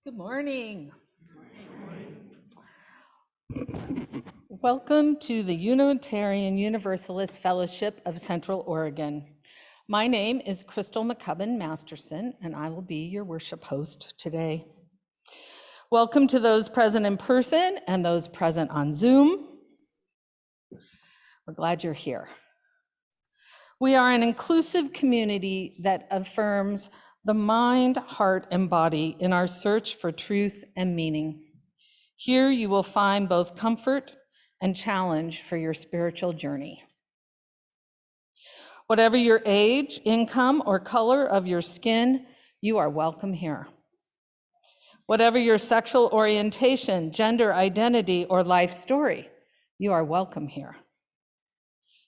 Good morning. Welcome to the Unitarian Universalist Fellowship of Central Oregon. My name is Crystal McCubbin Masterson, and I will be your worship host today. Welcome to those present in person and those present on Zoom. We're glad you're here. We are an inclusive community that affirms the mind, heart, and body in our search for truth and meaning. Here you will find both comfort and challenge for your spiritual journey. Whatever your age, income, or color of your skin, you are welcome here. Whatever your sexual orientation, gender identity, or life story, you are welcome here.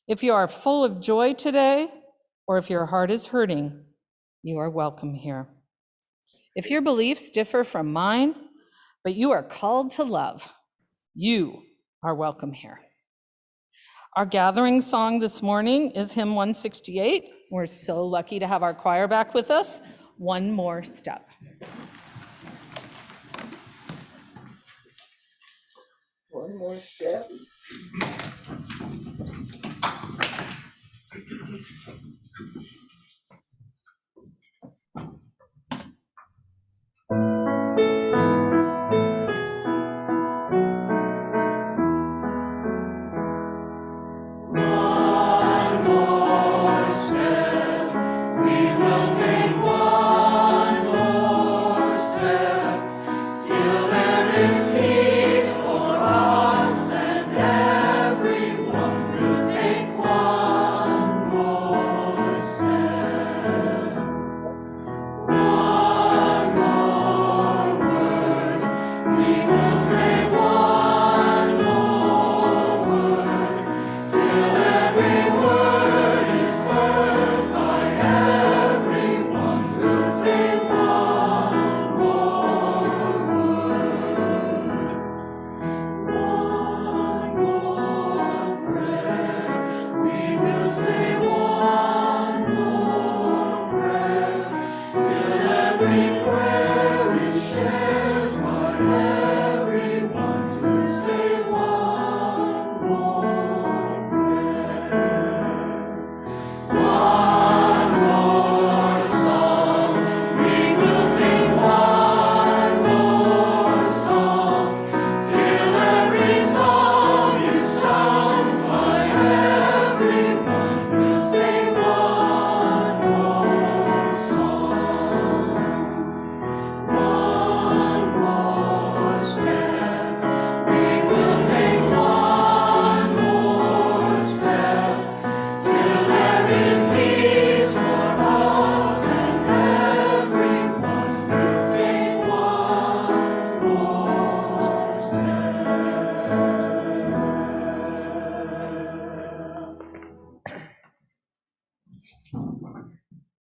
If you are full of joy today, or if your heart is hurting, you are welcome here. If your beliefs differ from mine, but you are called to love, you are welcome here. Our gathering song this morning is hymn 168. We're so lucky to have our choir back with us. One more step. One more step.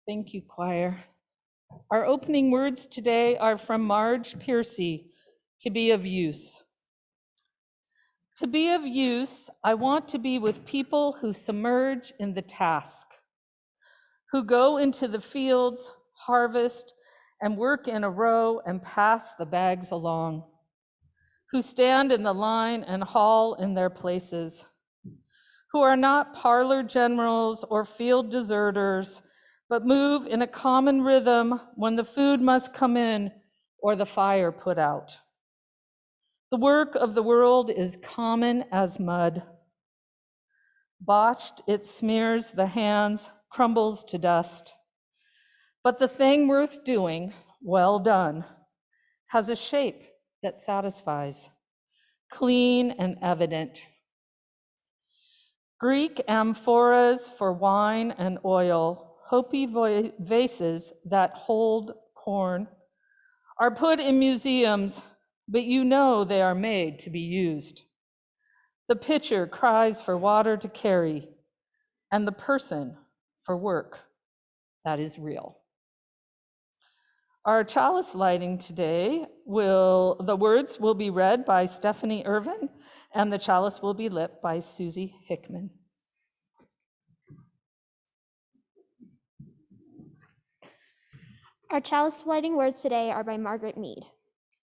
Thank you, choir. Our opening words today are from Marge Piercy, To Be of Use. To be of use, I want to be with people who submerge in the task, who go into the fields, harvest, and work in a row and pass the bags along, who stand in the line and haul in their places, who are not parlor generals or field deserters, but move in a common rhythm when the food must come in or the fire put out. The work of the world is common as mud. Botched, it smears the hands, crumbles to dust. But the thing worth doing, well done, has a shape that satisfies, clean and evident. Greek amphoras for wine and oil, Hopi vases that hold corn, are put in museums, but you know they are made to be used. The pitcher cries for water to carry, and the person for work that is real. Our chalice lighting today the words will be read by Stephanie Irvin, and the chalice will be lit by Susie Hickman. Our chalice lighting words today are by Margaret Mead.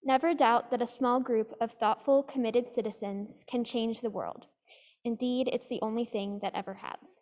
Never doubt that a small group of thoughtful, committed citizens can change the world. Indeed, it's the only thing that ever has.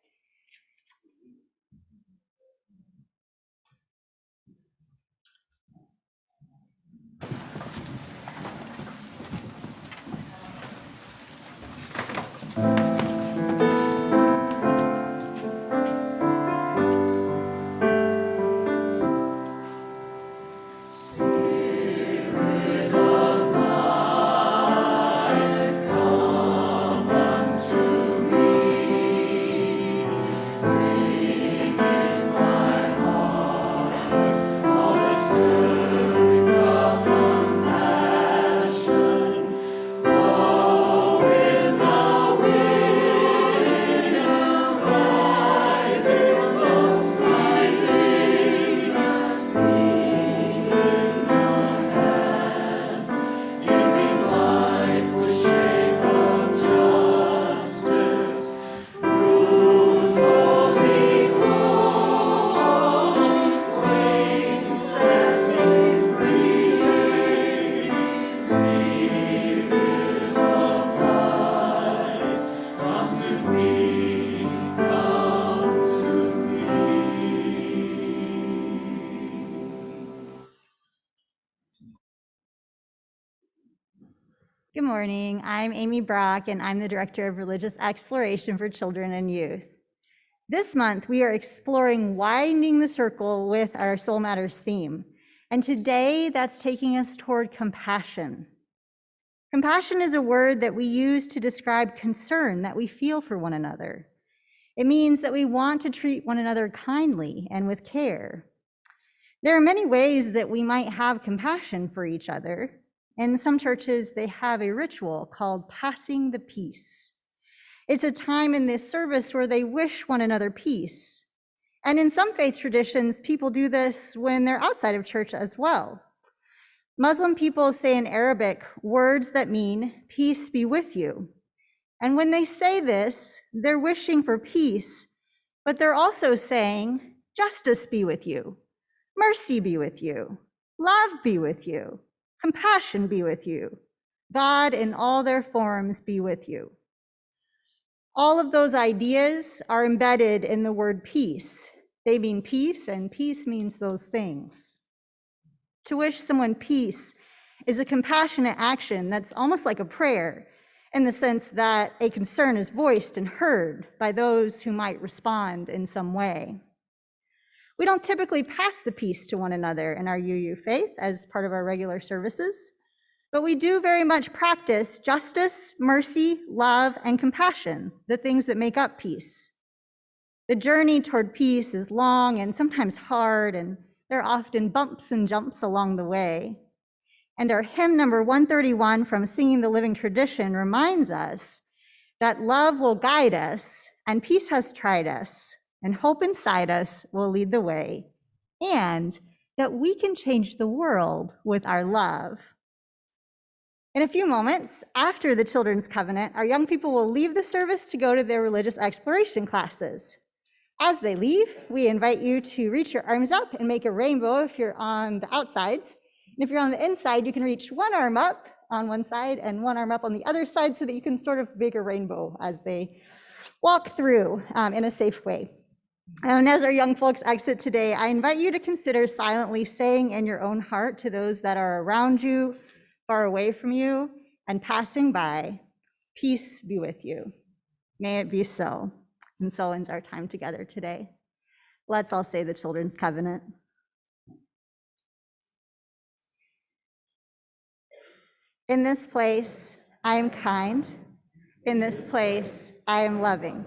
Good morning. I'm Amy Brock, and I'm the Director of Religious Exploration for Children and Youth. This month, we are exploring widening the circle with our Soul Matters theme. And today, that's taking us toward compassion. Compassion is a word that we use to describe concern that we feel for one another. It means that we want to treat one another kindly and with care. There are many ways that we might have compassion for each other. In some churches, they have a ritual called passing the peace. It's a time in this service where they wish one another peace. And in some faith traditions, people do this when they're outside of church as well. Muslim people say in Arabic words that mean peace be with you. And when they say this, they're wishing for peace, but they're also saying justice be with you, mercy be with you, love be with you, compassion be with you, God in all their forms be with you. All of those ideas are embedded in the word peace. They mean peace, and peace means those things. To wish someone peace is a compassionate action that's almost like a prayer, in the sense that a concern is voiced and heard by those who might respond in some way. We don't typically pass the peace to one another in our UU faith as part of our regular services, but we do very much practice justice, mercy, love, and compassion, the things that make up peace. The journey toward peace is long and sometimes hard, and there are often bumps and jumps along the way. And our hymn number 131 from Singing the Living Tradition reminds us that love will guide us, and peace has tried us, and hope inside us will lead the way, and that we can change the world with our love. In a few moments, after the Children's Covenant, our young people will leave the service to go to their religious exploration classes. As they leave, we invite you to reach your arms up and make a rainbow if you're on the outsides. And if you're on the inside, you can reach one arm up on one side and one arm up on the other side so that you can sort of make a rainbow as they walk through in a safe way. And as our young folks exit today, I invite you to consider silently saying in your own heart to those that are around you, far away from you, and passing by, peace be with you. May it be so. And so ends our time together today. Let's all say the Children's Covenant. In this place, I am kind. In this place, I am loving.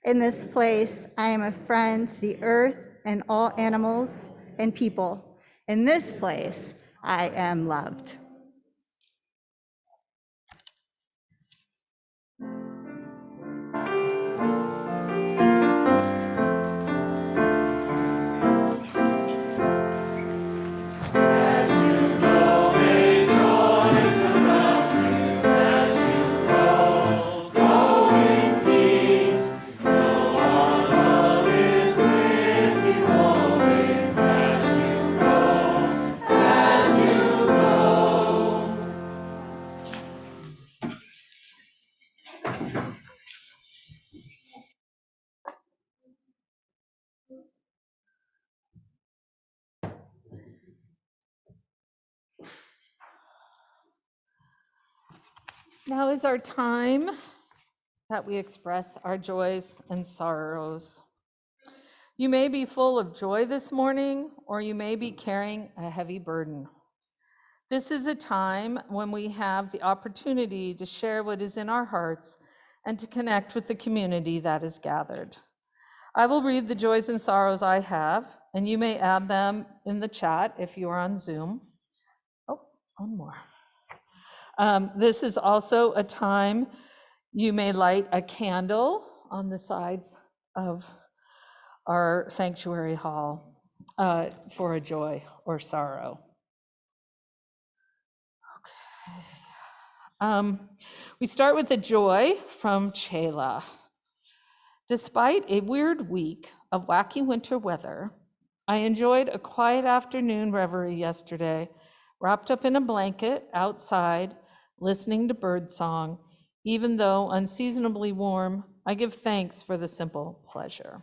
In this place, I am a friend to the earth and all animals and people. In this place, I am loved. Now is our time that we express our joys and sorrows. You may be full of joy this morning, or you may be carrying a heavy burden. This is a time when we have the opportunity to share what is in our hearts and to connect with the community that is gathered. I will read the joys and sorrows I have, and you may add them in the chat if you are on Zoom. Oh, one more. This is also a time you may light a candle on the sides of our sanctuary hall for a joy or sorrow. We start with the joy from Chela. Despite a weird week of wacky winter weather, I enjoyed a quiet afternoon reverie yesterday, wrapped up in a blanket outside, listening to birdsong. Even though unseasonably warm, I give thanks for the simple pleasure.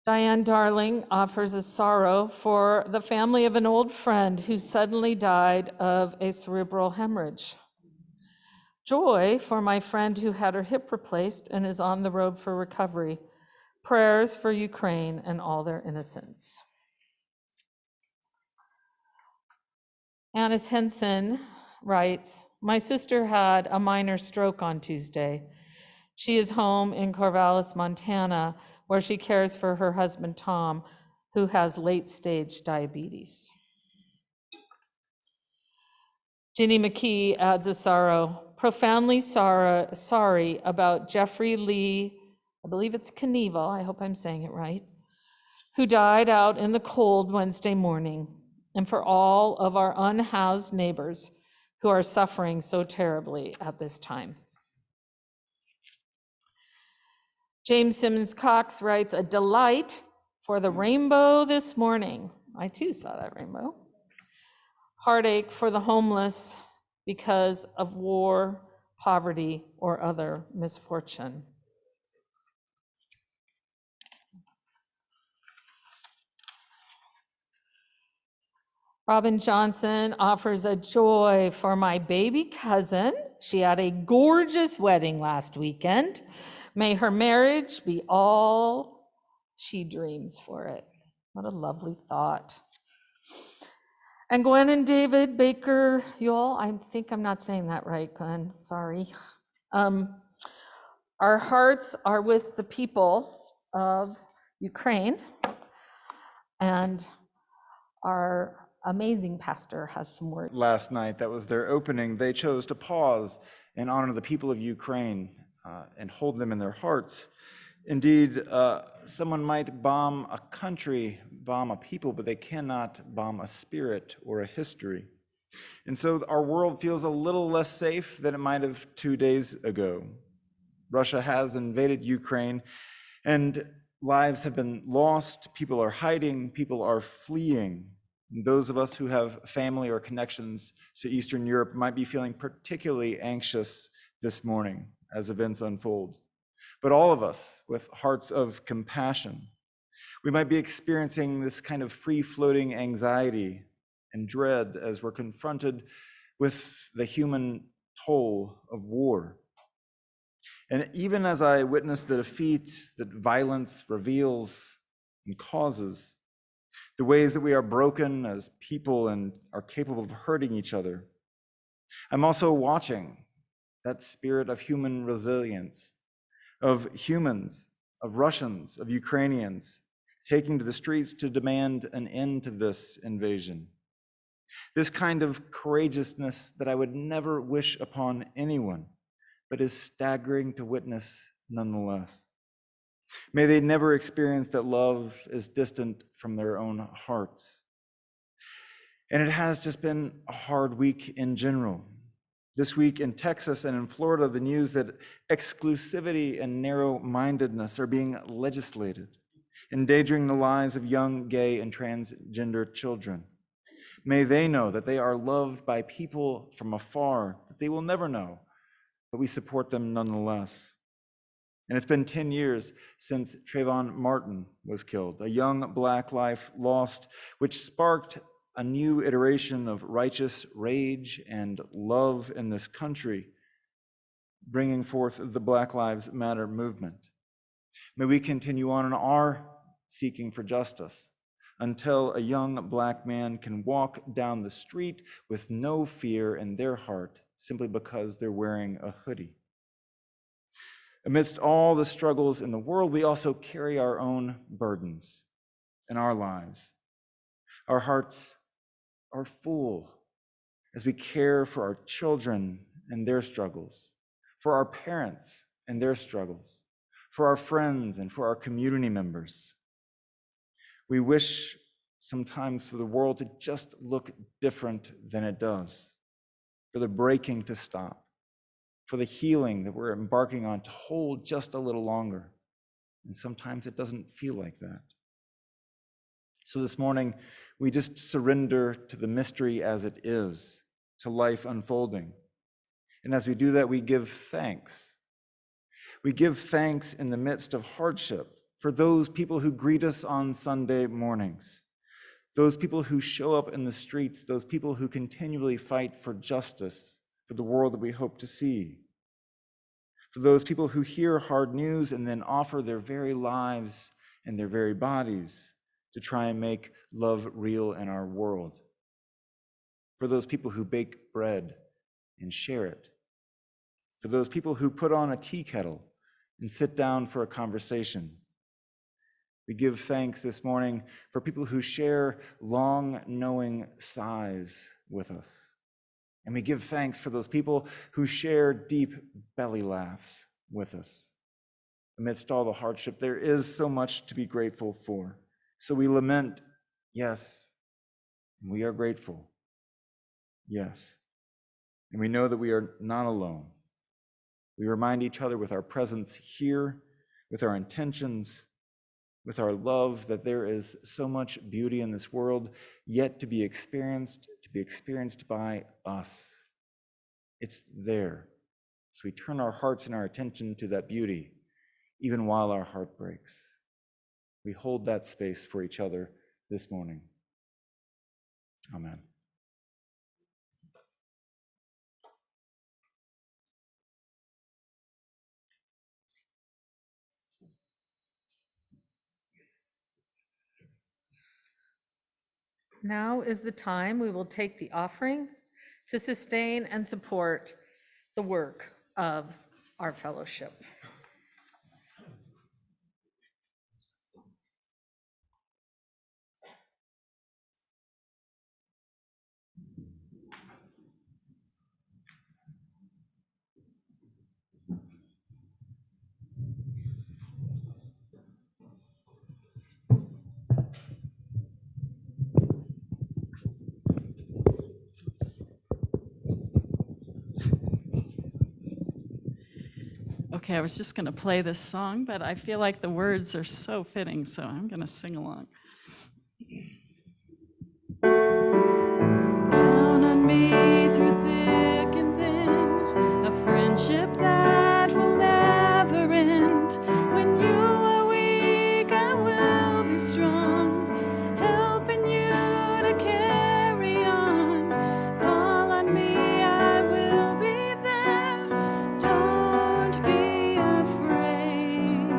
Diane Darling offers a sorrow for the family of an old friend who suddenly died of a cerebral hemorrhage. Joy for my friend who had her hip replaced and is on the road for recovery. Prayers for Ukraine and all their innocents. Annis Henson writes, my sister had a minor stroke on Tuesday. She is home in Corvallis, Montana, where she cares for her husband, Tom, who has late-stage diabetes. Ginny McKee adds a sorrow, profoundly sorry about Jeffrey Lee, I believe it's Knievel, I hope I'm saying it right, who died out in the cold Wednesday morning, and for all of our unhoused neighbors who are suffering so terribly at this time. James Simmons Cox writes, a delight for the rainbow this morning. I too saw that rainbow. Heartache for the homeless because of war, poverty, or other misfortune. Robin Johnson offers a joy for my baby cousin. She had a gorgeous wedding last weekend. May her marriage be all she dreams for it. What a lovely thought. And Gwen and David Baker, y'all, I think I'm not saying that right, Gwen, sorry. Our hearts are with the people of Ukraine, and our amazing pastor has some words. Last night, that was their opening. They chose to pause and honor the people of Ukraine and hold them in their hearts. Indeed, someone might bomb a country, bomb a people, but they cannot bomb a spirit or a history. And so our world feels a little less safe than it might have 2 days ago. Russia has invaded Ukraine, and lives have been lost. People are hiding, people are fleeing. And those of us who have family or connections to Eastern Europe might be feeling particularly anxious this morning as events unfold. But all of us with hearts of compassion, we might be experiencing this kind of free-floating anxiety and dread as we're confronted with the human toll of war. And even as I witness the defeat that violence reveals and causes, the ways that we are broken as people and are capable of hurting each other, I'm also watching that spirit of human resilience, of humans, of Russians, of Ukrainians, taking to the streets to demand an end to this invasion. This kind of courageousness that I would never wish upon anyone, but is staggering to witness nonetheless. May they never experience that love is distant from their own hearts. And it has just been a hard week in general. This week in Texas and in Florida, the news that exclusivity and narrow-mindedness are being legislated, endangering the lives of young gay and transgender children. May they know that they are loved by people from afar that they will never know, but we support them nonetheless. And it's been 10 years since Trayvon Martin was killed, a young Black life lost, which sparked a new iteration of righteous rage and love in this country, bringing forth the Black Lives Matter movement. May we continue on in our seeking for justice until a young Black man can walk down the street with no fear in their heart simply because they're wearing a hoodie. Amidst all the struggles in the world, we also carry our own burdens in our lives. Our hearts are full as we care for our children and their struggles, for our parents and their struggles, for our friends and for our community members. We wish sometimes for the world to just look different than it does, for the breaking to stop, for the healing that we're embarking on to hold just a little longer. And sometimes it doesn't feel like that. So this morning, we just surrender to the mystery as it is, to life unfolding. And as we do that, we give thanks. We give thanks in the midst of hardship for those people who greet us on Sunday mornings, those people who show up in the streets, those people who continually fight for justice, for the world that we hope to see, for those people who hear hard news and then offer their very lives and their very bodies to try and make love real in our world, for those people who bake bread and share it, for those people who put on a tea kettle and sit down for a conversation. We give thanks this morning for people who share long knowing sighs with us. And we give thanks for those people who share deep belly laughs with us. Amidst all the hardship, there is so much to be grateful for. So we lament, yes, and we are grateful, yes. And we know that we are not alone. We remind each other with our presence here, with our intentions, with our love, that there is so much beauty in this world yet to be experienced by us. It's there. So we turn our hearts and our attention to that beauty, even while our heart breaks. We hold that space for each other this morning. Amen. Now is the time we will take the offering to sustain and support the work of our fellowship. Okay, I was just going to play this song, but I feel like the words are so fitting, so I'm going to sing along. Count on me through thick and thin, a friendship that will never end. When you are weak, I will be strong, helping you to carry on. Call on me, I will be there. Don't be afraid.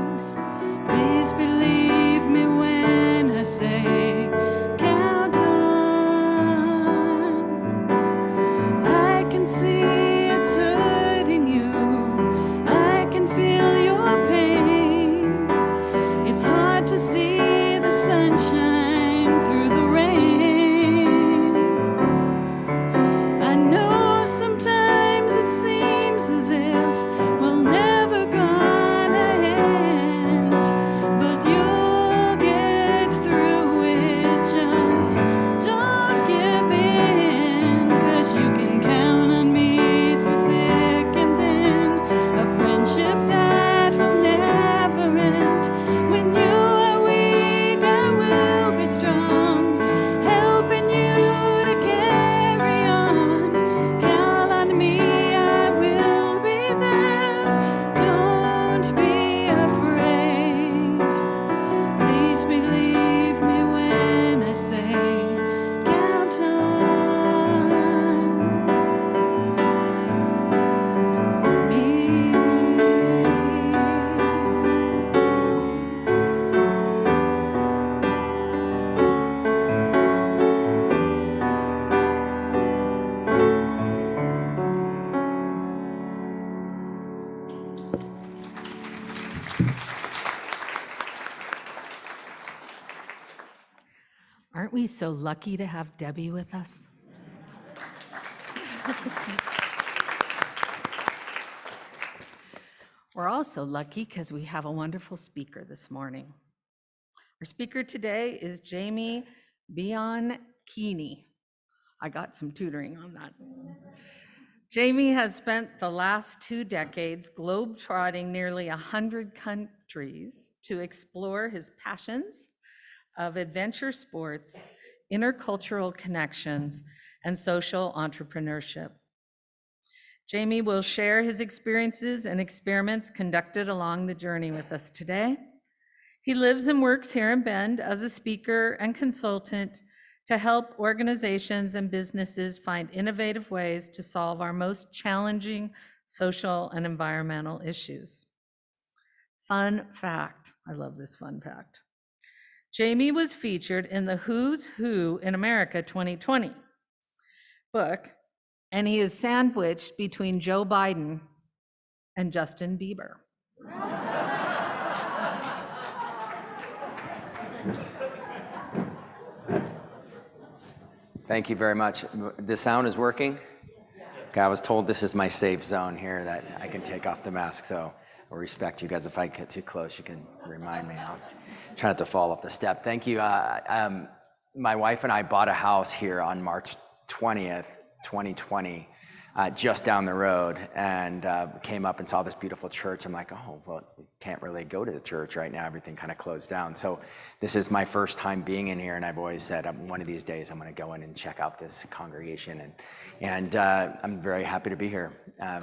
Please believe me when I say, count on. I can see it's hurting you. I can feel your pain. It's hard to see the sunshine through the rain. I know sometimes it seems as if we're never gonna end, but you'll get through it. Just don't give in, 'cause you can count on me through thick and thin, a friendship that will never end. When you are weak, I will Aren't we so lucky to have Debbie with us? We're also lucky because we have a wonderful speaker this morning. Our speaker today is Jamie Bianchini. I got some tutoring on that. Jamie has spent the last 2 decades globetrotting nearly 100 countries to explore his passions of adventure sports, intercultural connections, and social entrepreneurship. Jamie will share his experiences and experiments conducted along the journey with us today. He lives and works here in Bend as a speaker and consultant to help organizations and businesses find innovative ways to solve our most challenging social and environmental issues. Fun fact, I love this fun fact. Jamie was featured in the Who's Who in America 2020 book, and he is sandwiched between Joe Biden and Justin Bieber. Thank you very much. The sound is working? Okay, I was told this is my safe zone here, that I can take off the mask, so I respect you guys. If I get too close, you can remind me. I'll try not to fall off the step. Thank you. My wife and I bought a house here on March 20th, 2020, just down the road, and came up and saw this beautiful church. I'm like, oh, well, we can't really go to the church right now. Everything kind of closed down. So this is my first time being in here, and I've always said, one of these days I'm going to go in and check out this congregation. And I'm very happy to be here,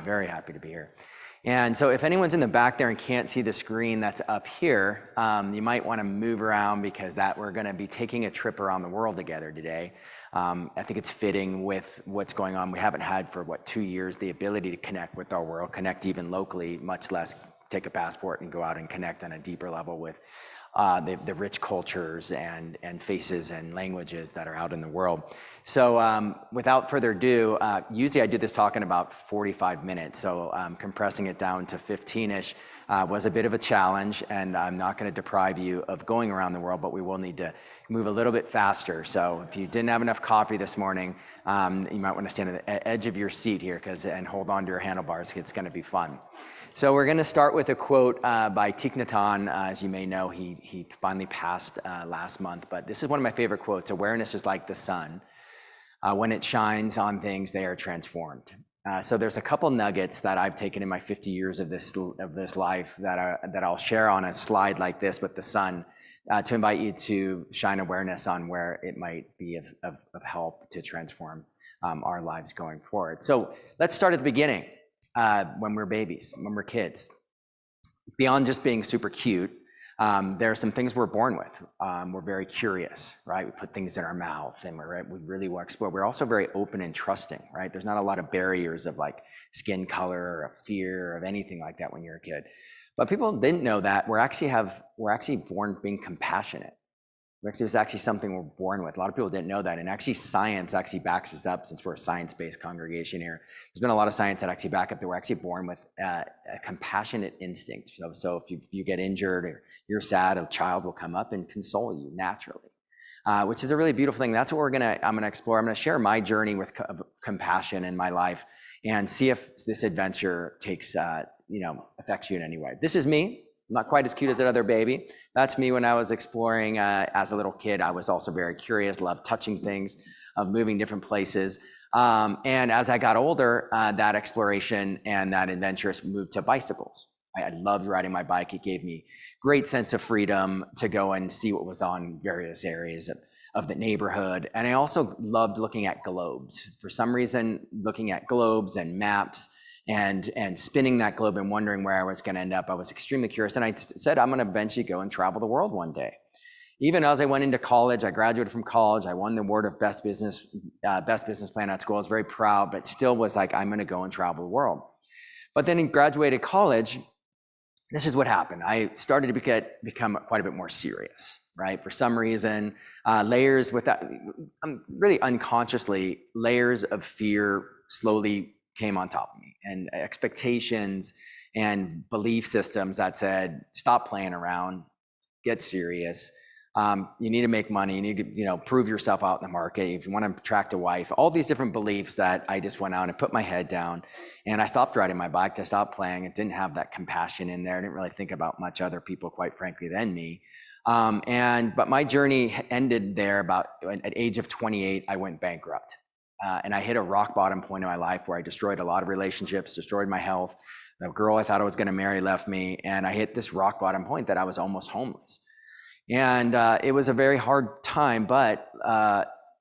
very happy to be here. And so if anyone's in the back there and can't see the screen that's up here, you might want to move around, because we're going to be taking a trip around the world together today. I think it's fitting with what's going on. We haven't had for 2 years the ability to connect with our world, connect even locally, much less take a passport and go out and connect on a deeper level with the rich cultures and faces and languages that are out in the world. So without further ado, usually I do this talk in about 45 minutes, so compressing it down to 15-ish was a bit of a challenge, and I'm not going to deprive you of going around the world, but we will need to move a little bit faster. So if you didn't have enough coffee this morning, you might want to stand at the edge of your seat here and hold on to your handlebars. It's going to be fun. So we're going to start with a quote by Thich Nhat Hanh. As you may know, he finally passed last month, but this is one of my favorite quotes. Awareness is like the sun. When it shines on things, they are transformed. So there's a couple nuggets that I've taken in my 50 years of this life that I'll share on a slide like this with the sun, to invite you to shine awareness on where it might be of help to transform our lives going forward. So let's start at the beginning. When we're babies, when we're kids. Beyond just being super cute, there are some things we're born with. We're very curious, right? We put things in our mouth, and we really want to explore. We're also very open and trusting, right? There's not a lot of barriers of like skin color or of fear or of anything like that when you're a kid. But people didn't know that we're actually born being compassionate. It's actually something we're born with. A lot of people didn't know that, and actually science actually backs us up, since we're a science-based congregation here. There's been a lot of science that actually back up that we're actually born with a compassionate instinct. So if you get injured or you're sad, a child will come up and console you naturally, which is a really beautiful thing. That's what I'm gonna explore. I'm gonna share my journey with compassion in my life and see if this adventure affects you in any way. This is me. I'm not quite as cute as that other baby. That's me when I was exploring as a little kid. I was also very curious, loved touching things, of moving different places. And as I got older, that exploration and that adventurous moved to bicycles. I loved riding my bike. It gave me great sense of freedom to go and see what was on various areas of the neighborhood. And I also loved looking at globes. For some reason, looking at globes and maps and spinning that globe and wondering where I was going to end up, I was extremely curious. And I said, I'm going to eventually go and travel the world one day. Even as I went into college, I graduated from college. I won the award of best business plan at school. I was very proud, but still was like, I'm going to go and travel the world. But then in graduated college, this is what happened. I started to become quite a bit more serious, right? For some reason, layers really unconsciously, layers of fear slowly came on top of me, and expectations and belief systems that said, stop playing around, get serious. You need to make money. You need to, prove yourself out in the market. If you want to attract a wife, all these different beliefs that I just went out and put my head down, and I stopped riding my bike. I stopped playing. It didn't have that compassion in there. I didn't really think about much other people, quite frankly, than me. But my journey ended there. About at age of 28, I went bankrupt. And I hit a rock bottom point in my life where I destroyed a lot of relationships, destroyed my health. The girl I thought I was going to marry left me, and I hit this rock bottom point that I was almost homeless. And it was a very hard time, but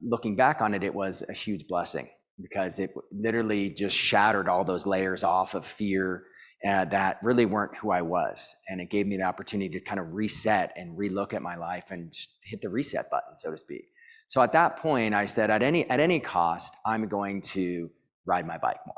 looking back on it, it was a huge blessing because it literally just shattered all those layers off of fear that really weren't who I was. And it gave me the opportunity to kind of reset and relook at my life and just hit the reset button, so to speak. So at that point, I said, at any cost, I'm going to ride my bike more.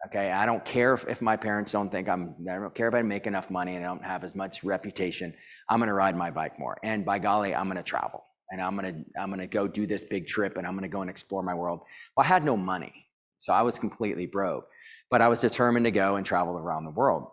Okay, I don't care if my parents don't think I don't care if I make enough money and I don't have as much reputation. I'm gonna ride my bike more, and by golly, I'm gonna travel, and I'm gonna go do this big trip, and I'm gonna go and explore my world. Well, I had no money, so I was completely broke, but I was determined to go and travel around the world.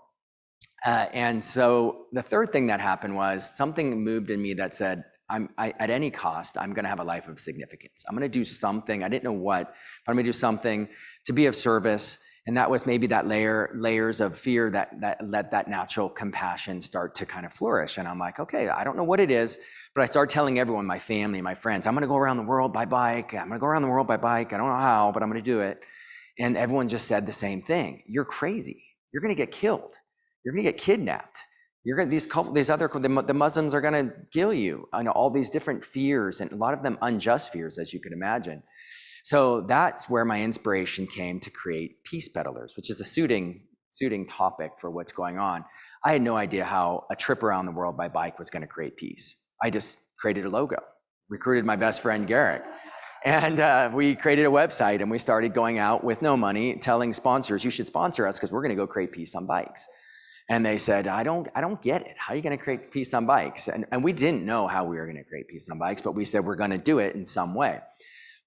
And so the third thing that happened was something moved in me that said, at any cost, I'm gonna have a life of significance. I'm gonna do something, I didn't know what, but I'm gonna do something to be of service. And that was maybe that layers of fear that let that natural compassion start to kind of flourish. And I'm like, okay, I don't know what it is, but I started telling everyone, my family, my friends, I'm gonna go around the world by bike. I'm gonna go around the world by bike. I don't know how, but I'm gonna do it. And everyone just said the same thing. You're crazy. You're gonna get killed. You're gonna get kidnapped. The Muslims are gonna kill you. I know all these different fears, and a lot of them unjust fears, as you can imagine. So that's where my inspiration came to create Peace Peddlers, which is a suiting topic for what's going on. I had no idea how a trip around the world by bike was going to create peace. I just created a logo, recruited my best friend Garrick, and we created a website, and we started going out with no money, telling sponsors, you should sponsor us because we're going to go create peace on bikes. And they said, I don't get it. How are you going to create peace on bikes? And we didn't know how we were going to create peace on bikes, but we said we're going to do it in some way.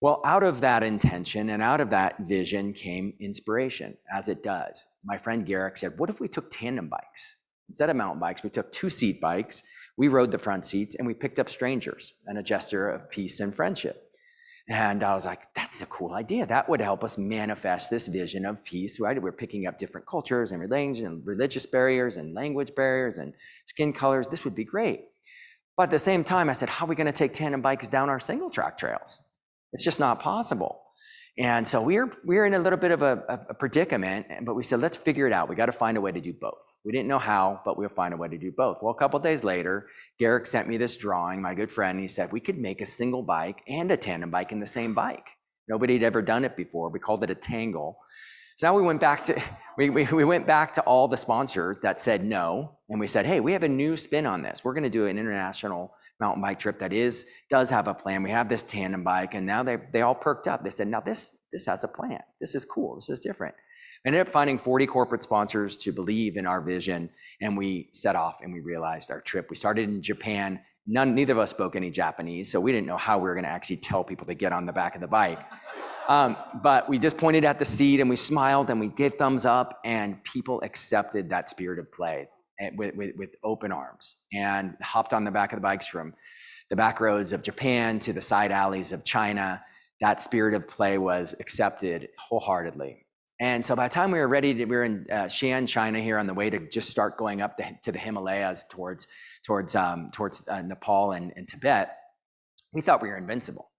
Well, out of that intention and out of that vision came inspiration, as it does. My friend Garrick said, what if we took tandem bikes? Instead of mountain bikes, we took 2-seat bikes, we rode the front seats, and we picked up strangers, and a gesture of peace and friendship. And I was like, that's a cool idea. That would help us manifest this vision of peace, right? We're picking up different cultures and religious barriers and language barriers and skin colors. This would be great. But at the same time, I said, how are we going to take tandem bikes down our single track trails? It's just not possible. And so we're in a little bit of a predicament, but we said, let's figure it out. We got to find a way to do both. We didn't know how, but we'll find a way to do both. Well, a couple of days later, Garrick sent me this drawing, my good friend, and he said, we could make a single bike and a tandem bike in the same bike. Nobody had ever done it before. We called it a tangle. So now we went back to all the sponsors that said no, and we said, hey, we have a new spin on this. We're going to do an international mountain bike trip that does have a plan. We have this tandem bike, and now they all perked up. They said, now this has a plan. This is cool. This is different. We ended up finding 40 corporate sponsors to believe in our vision, and we set off and we realized our trip. We started in Japan. Neither of us spoke any Japanese, so we didn't know how we were going to actually tell people to get on the back of the bike. But we just pointed at the seat and we smiled and we gave thumbs up, and people accepted that spirit of play with open arms and hopped on the back of the bikes from the back roads of Japan to the side alleys of China. That spirit of play was accepted wholeheartedly. And so by the time we were ready, we were in Xi'an, China here on the way to just start going up to the Himalayas towards Nepal and Tibet. We thought we were invincible.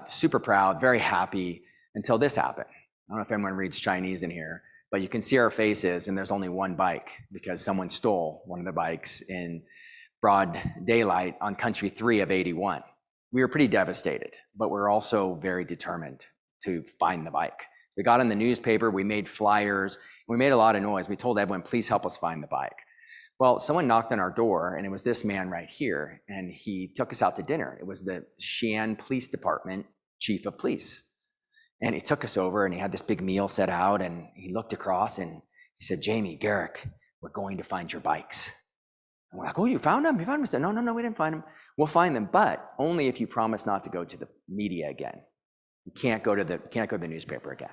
Super proud, very happy until this happened. I don't know if anyone reads Chinese in here, but you can see our faces, and there's only one bike because someone stole one of the bikes in broad daylight on country 3 of 81. We were pretty devastated, but we're also very determined to find the bike. We got in the newspaper, we made flyers, we made a lot of noise. We told everyone, please help us find the bike. Well, someone knocked on our door, and it was this man right here, and he took us out to dinner. It was the Xi'an Police Department chief of police. And he took us over, and he had this big meal set out, and he looked across, and he said, Jamie, Garrick, we're going to find your bikes. And we're like, oh, you found them? You found them? He said, no, we didn't find them. We'll find them, but only if you promise not to go to the media again. You can't go to the newspaper again.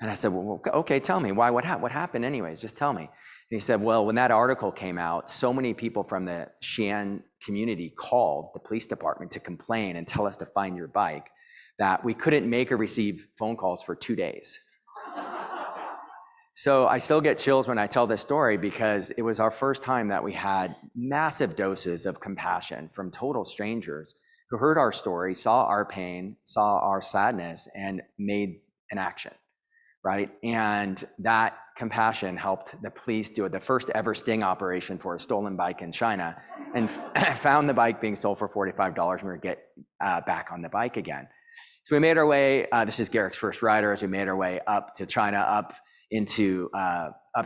And I said, well, okay, tell me why, what happened anyways? Just tell me. he said, well, when that article came out, so many people from the Xi'an community called the police department to complain and tell us to find your bike, that we couldn't make or receive phone calls for 2 days. So I still get chills when I tell this story, because it was our first time that we had massive doses of compassion from total strangers who heard our story, saw our pain, saw our sadness, and made an action, right? And that compassion helped the police do the first ever sting operation for a stolen bike in China, and found the bike being sold for $45, and we were get back on the bike again. So we made our way, this is Garrick's first rider, as we made our way up to China, up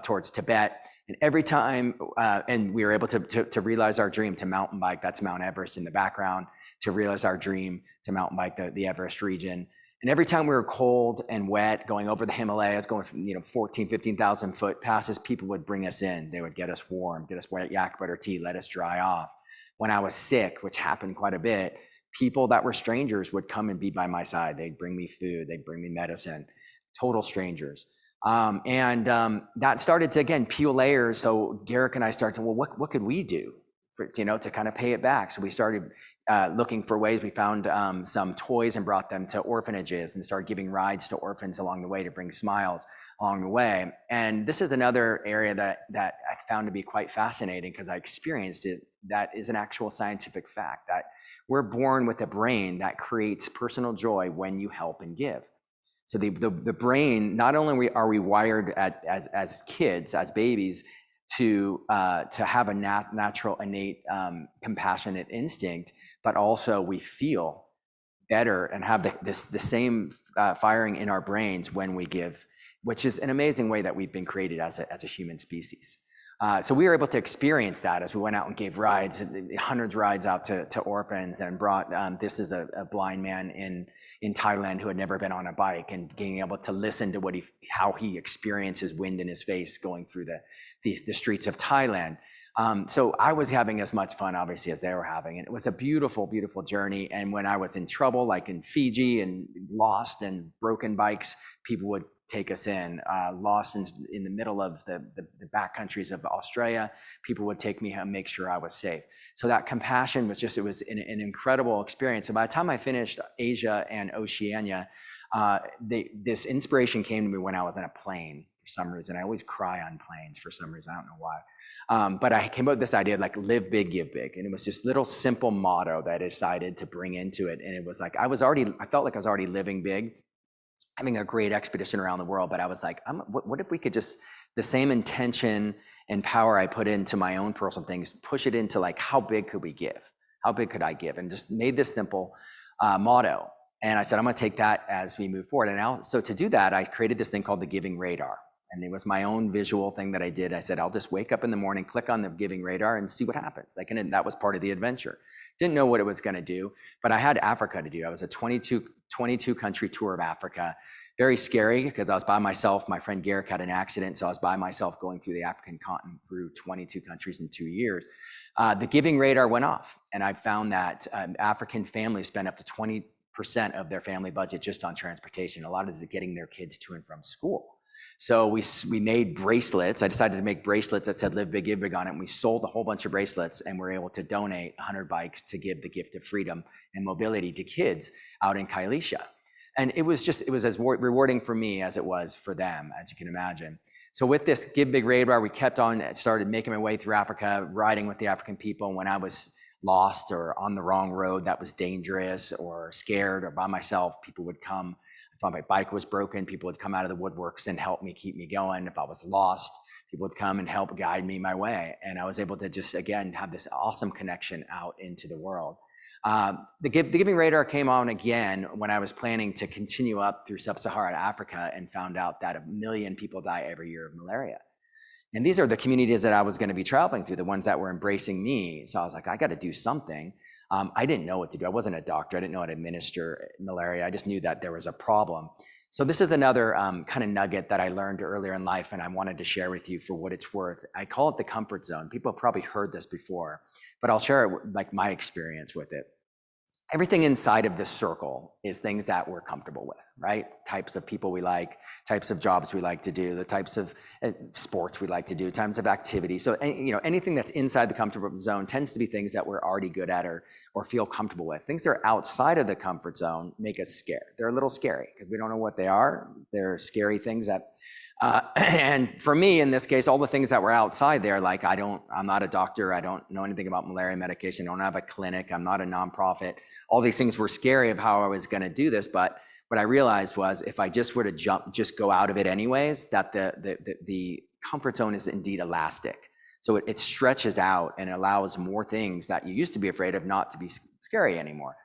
towards Tibet. And every time, and we were able to realize our dream to mountain bike, that's Mount Everest in the background, to realize our dream to mountain bike the Everest region. And every time we were cold and wet, going over the Himalayas, going from 14, 15,000 foot passes, people would bring us in. They would get us warm, get us wet yak butter tea, let us dry off. When I was sick, which happened quite a bit, people that were strangers would come and be by my side. They'd bring me food, they'd bring me medicine, total strangers. That started to, again, peel layers. So Garrick and I started, well, what could we do for, to kind of pay it back? So we started looking for ways. We found some toys and brought them to orphanages and started giving rides to orphans along the way to bring smiles along the way. And this is another area that I found to be quite fascinating, because I experienced it. That is an actual scientific fact, that we're born with a brain that creates personal joy when you help and give. So the brain, not only are we wired as kids, as babies, to have a natural, innate, compassionate instinct, but also we feel better and have the same firing in our brains when we give, which is an amazing way that we've been created as a human species. So we were able to experience that as we went out and gave rides, hundreds of rides out to orphans, and brought, this is a blind man in Thailand who had never been on a bike, and being able to listen to how he experiences wind in his face going through the streets of Thailand. So I was having as much fun, obviously, as they were having. And it was a beautiful, beautiful journy. And when I was in trouble, like in Fiji and lost and broken bikes, people would take us in. Lost in the middle of the back countries of Australia, people would take me home, make sure I was safe. So that compassion was it was an incredible experience. So by the time I finished Asia and Oceania, this inspiration came to me when I was in a plane. For some reason, I always cry on planes for some reason, I don't know why. But I came up with this idea, like, live big, give big. And it was this little simple motto that I decided to bring into it. And it was like, I felt like I was already living big, having a great expedition around the world. But I was like, what if we could just, the same intention and power I put into my own personal things, push it into, like, how big could we give? How big could I give? And just made this simple motto. And I said, I'm going to take that as we move forward. And so to do that, I created this thing called the Giving Radar. And it was my own visual thing that I did. I said, I'll just wake up in the morning, click on the Giving Radar, and see what happens. Like, and that was part of the adventure. Didn't know what it was going to do, but I had Africa to do. I was a 22 country tour of Africa. Very scary, because I was by myself. My friend Garrick had an accident, so I was by myself going through the African continent through 22 countries in 2 years. The Giving Radar went off, and I found that African families spend up to 20% of their family budget just on transportation. A lot of it is getting their kids to and from school. So we made bracelets. I decided to make bracelets that said "Live Big, Give Big" on it. And we sold a whole bunch of bracelets, and were able to donate 100 bikes to give the gift of freedom and mobility to kids out in Kailesha. And it was as rewarding for me as it was for them, as you can imagine. So with this Give Big Radar, we kept on, started making my way through Africa, riding with the African people. And when I was lost or on the wrong road that was dangerous, or scared, or by myself, people would come. If my bike was broken, people would come out of the woodworks and help me keep me going. If I was lost, people would come and help guide me my way. And I was able to just, again, have this awesome connection out into the world. The Giving Radar came on again when I was planning to continue up through sub-Saharan Africa, and found out that 1 million people die every year of malaria. And these are the communities that I was going to be traveling through, the ones that were embracing me. So I was like, I got to do something. I didn't know what to do. I wasn't a doctor. I didn't know how to administer malaria. I just knew that there was a problem. So this is another kind of nugget that I learned earlier in life, and I wanted to share with you for what it's worth. I call it the comfort zone. People have probably heard this before, but I'll share it, like, my experience with it. Everything inside of this circle is things that we're comfortable with. right? Types of people we like, types of jobs we like to do, the types of sports we like to do, types of activity. So, you know, anything that's inside the comfort zone tends to be things that we're already good at or feel comfortable with. Things that are outside of the comfort zone make us scared. They're a little scary because we don't know what they are. They're scary things that, and for me, in this case, all the things that were outside there, like I'm not a doctor. I don't know anything about malaria medication. I don't have a clinic. I'm not a nonprofit. All these things were scary of how I was going to do this. But what I realized was if I just were to just go out of it anyways, that the comfort zone is indeed elastic. So it stretches out and allows more things that you used to be afraid of not to be scary anymore.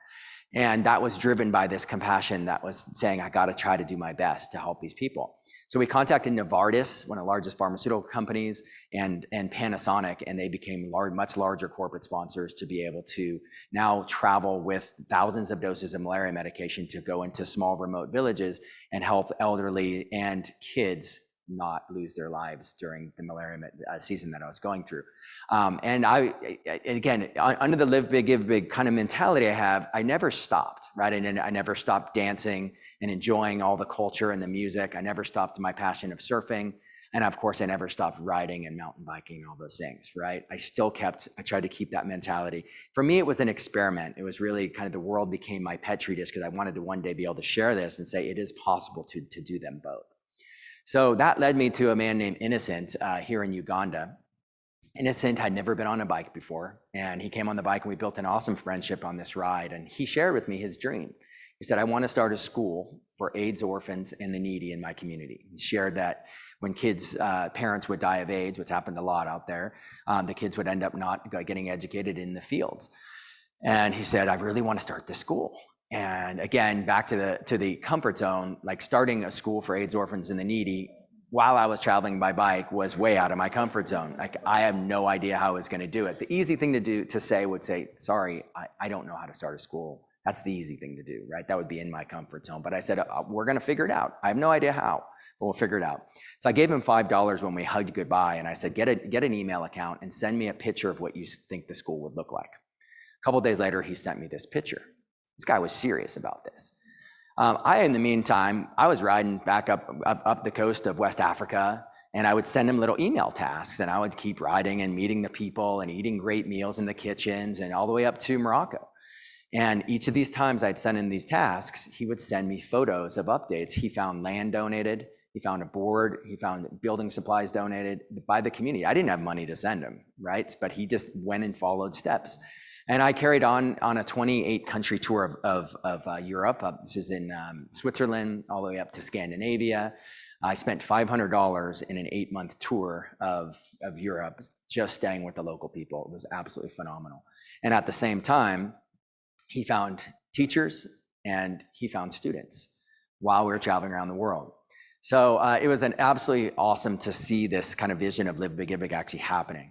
And that was driven by this compassion that was saying, I got to try to do my best to help these people. So we contacted Novartis, one of the largest pharmaceutical companies, and Panasonic, and they became much larger corporate sponsors to be able to now travel with thousands of doses of malaria medication to go into small remote villages and help elderly and kids not lose their lives during the malaria season that I was going through. And again, under the live big, give big kind of mentality I have, I never stopped, right? And I never stopped dancing and enjoying all the culture and the music. I never stopped my passion of surfing. And of course, I never stopped riding and mountain biking and all those things, right? I tried to keep that mentality. For me, it was an experiment. It was really kind of the world became my petri dish because I wanted to one day be able to share this and say it is possible to do them both. So that led me to a man named Innocent here in Uganda. Innocent had never been on a bike before, and he came on the bike and we built an awesome friendship on this ride. And he shared with me his dream. He said, I want to start a school for AIDS orphans and the needy in my community. He shared that when kids, parents would die of AIDS, which happened a lot out there, the kids would end up not getting educated in the fields. And he said, I really want to start this school. And again, back to the comfort zone, like starting a school for AIDS orphans and the needy while I was traveling by bike was way out of my comfort zone. Like I have no idea how I was going to do it. The easy thing to say would say, sorry, I don't know how to start a school. That's the easy thing to do, right? That would be in my comfort zone. But I said, we're going to figure it out. I have no idea how, but we'll figure it out. So I gave him $5 when we hugged goodbye. And I said, get an email account and send me a picture of what you think the school would look like. A couple of days later, he sent me this picture. This guy was serious about this. In the meantime, I was riding back up the coast of West Africa, and I would send him little email tasks, and I would keep riding and meeting the people and eating great meals in the kitchens and all the way up to Morocco. And each of these times I'd send him these tasks, he would send me photos of updates. He found land donated, he found a board, he found building supplies donated by the community. I didn't have money to send him, right? But he just went and followed steps. And I carried on a 28-country tour of Europe. This is in Switzerland, all the way up to Scandinavia. I spent $500 in an 8-month tour of Europe, just staying with the local people. It was absolutely phenomenal. And at the same time, he found teachers and he found students while we were traveling around the world. So it was an absolutely awesome to see this kind of vision of Live Big, Give Big actually happening.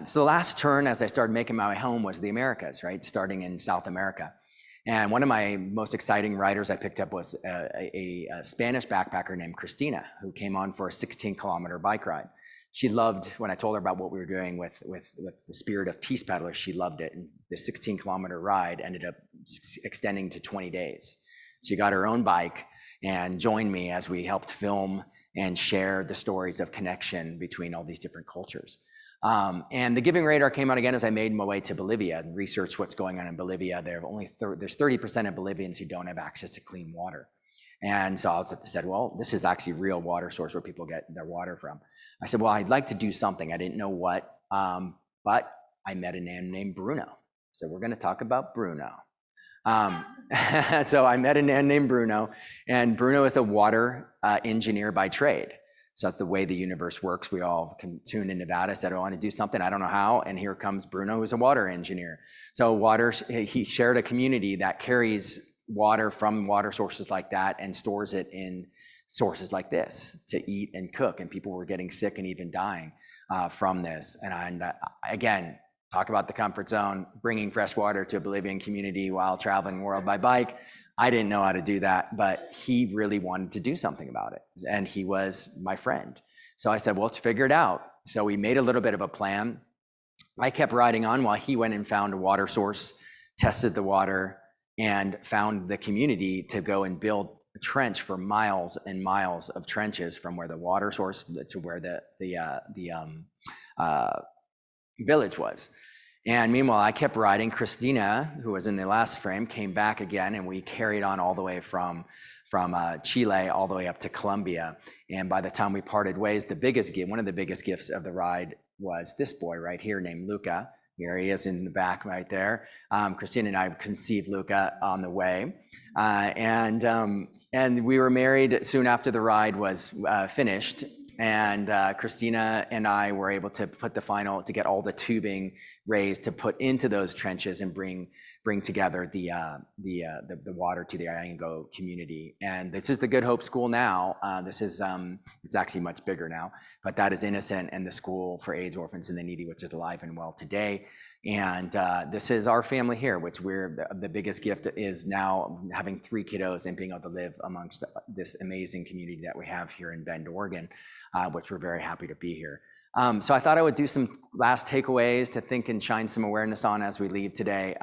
So the last turn as I started making my way home was the Americas, right? Starting in South America. And one of my most exciting riders I picked up was a Spanish backpacker named Christina, who came on for a 16-kilometer bike ride. She loved, when I told her about what we were doing with the spirit of peace paddlers, she loved it. And the 16-kilometer ride ended up extending to 20 days. She got her own bike and joined me as we helped film and share the stories of connection between all these different cultures. And the Giving Radar came out again as I made my way to Bolivia and researched what's going on in Bolivia. There's 30% of Bolivians who don't have access to clean water. And so I said, well, this is actually a real water source where people get their water from. I said, well, I'd like to do something. I didn't know what, but I met a man named Bruno. So we're going to talk about Bruno. So I met a man named Bruno, and Bruno is a water engineer by trade. So that's the way the universe works. We all can tune into that. I said, I want to do something. I don't know how. And here comes Bruno, who's a water engineer. So he shared a community that carries water from water sources like that and stores it in sources like this to eat and cook. And people were getting sick and even dying from this. And again, talk about the comfort zone, bringing fresh water to a Bolivian community while traveling the world by bike. I didn't know how to do that, but he really wanted to do something about it. And he was my friend. So I said, well, let's figure it out. So we made a little bit of a plan. I kept riding on while he went and found a water source, tested the water, and found the community to go and build trench for miles and miles of trenches from where the water source to where the village was. And meanwhile, I kept riding. Christina, who was in the last frame, came back again, and we carried on all the way from Chile all the way up to Colombia. And by the time we parted ways, one of the biggest gifts of the ride was this boy right here named Luca. Here he is in the back right there. Christina and I conceived Luca on the way. And we were married soon after the ride was finished. And Christina and I were able to to get all the tubing raised to put into those trenches and bring together the water to the Ayango community. And this is the Good Hope School now. This is it's actually much bigger now, but that is Innocent and the School for AIDS Orphans and the Needy, which is alive and well today. And this is our family here, which the biggest gift is now having 3 kiddos and being able to live amongst this amazing community that we have here in Bend, Oregon, which we're very happy to be here. So I thought I would do some last takeaways to think and shine some awareness on as we leave today.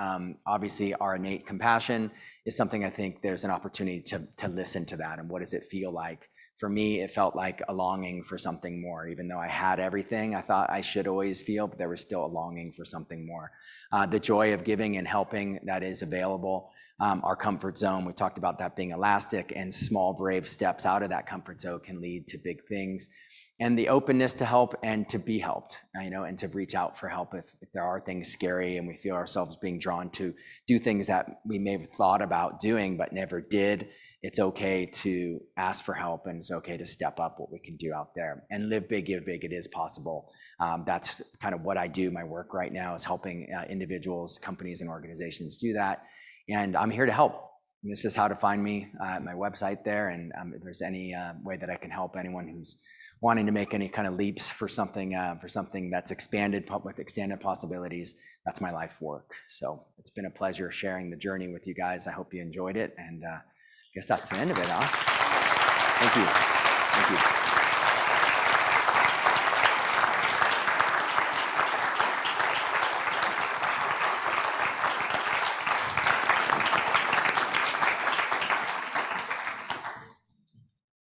Obviously, our innate compassion is something I think there's an opportunity to listen to that. And what does it feel like? For me, it felt like a longing for something more. Even though I had everything I thought I should always feel, but there was still a longing for something more. The joy of giving and helping that is available. Our comfort zone, we talked about that being elastic, and small, brave steps out of that comfort zone can lead to big things. And the openness to help and to be helped, and to reach out for help if there are things scary and we feel ourselves being drawn to do things that we may have thought about doing but never did. It's okay to ask for help, and it's okay to step up what we can do out there and live big, give big. It is possible. That's kind of what I do. My work right now is helping individuals, companies, and organizations do that. And I'm here to help. This is how to find me at my website there. And if there's any way that I can help anyone who's wanting to make any kind of leaps for something that's expanded with extended possibilities, that's my life work. So it's been a pleasure sharing the journey with you guys. I hope you enjoyed it. And I guess that's the end of it, huh? Thank you. Thank you.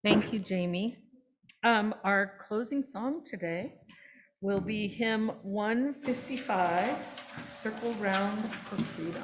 Thank you, Jamie. Our closing song today will be hymn 155, Circle Round for Freedom.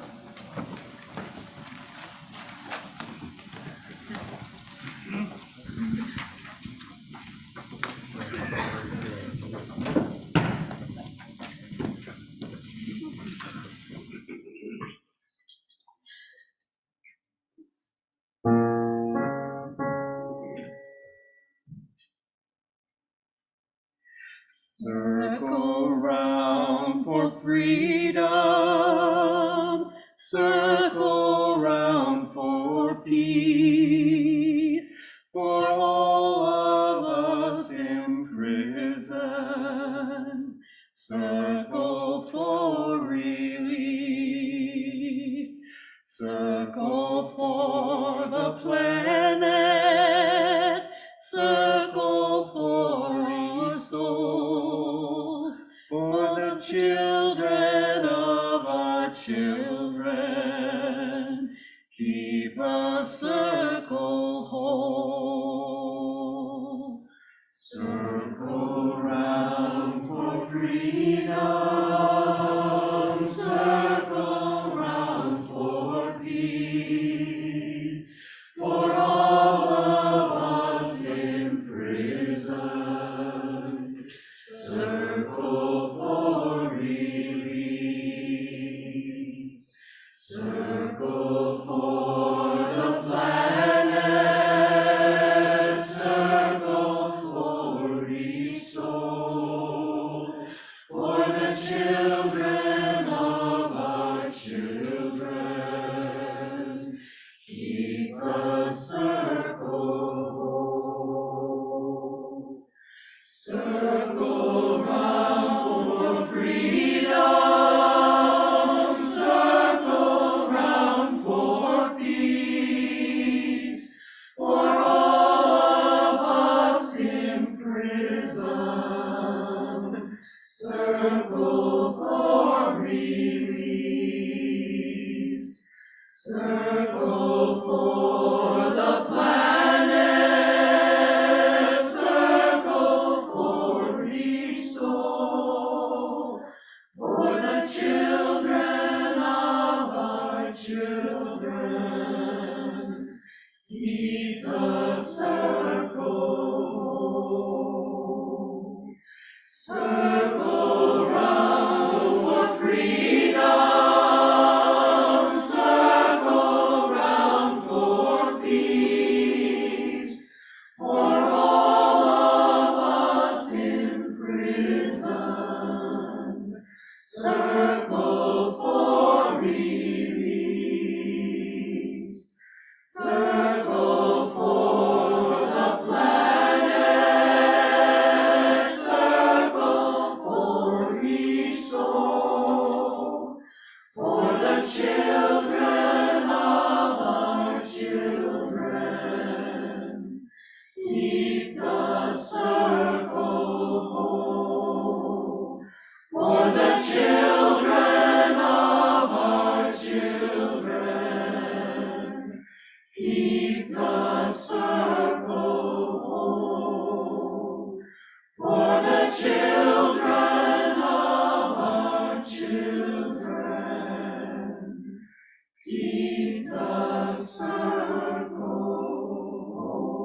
Circle round for freedom, circle round for peace, for all of us in prison, circle for relief, circle for the planet, circle for our souls, for the children of our children. Keep a circle whole. Circle round for freedom, circle round for peace, for all of us in prison, circle for release, circle for the planet, circle for each soul, for the children children. Keep the circle. Circle round for freedom. Circle round for peace. For all of us in prison. Circle for release. Circle for the planet. Circle for each soul. For the children of our children. Keep the circle whole. For the children of our children. Keep the circle whole. For the children of our children. Keep the circle whole.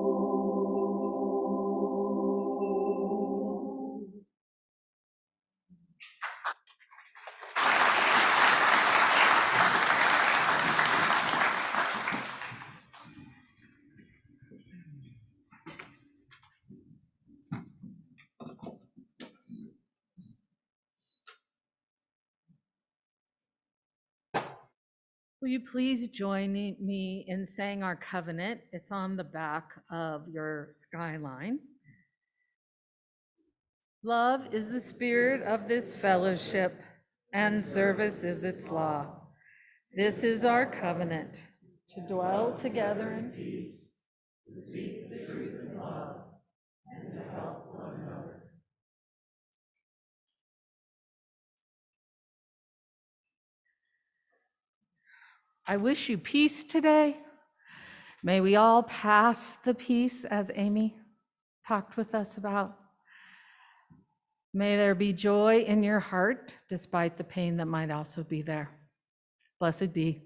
Will you please join me in saying our covenant? It's on the back of your skyline. Love is the spirit of this fellowship, and service is its law. This is our covenant, to dwell together in peace, to seek the truth in love, and to help one another. I wish you peace today. May we all pass the peace as Amy talked with us about. May there be joy in your heart despite the pain that might also be there. Blessed be.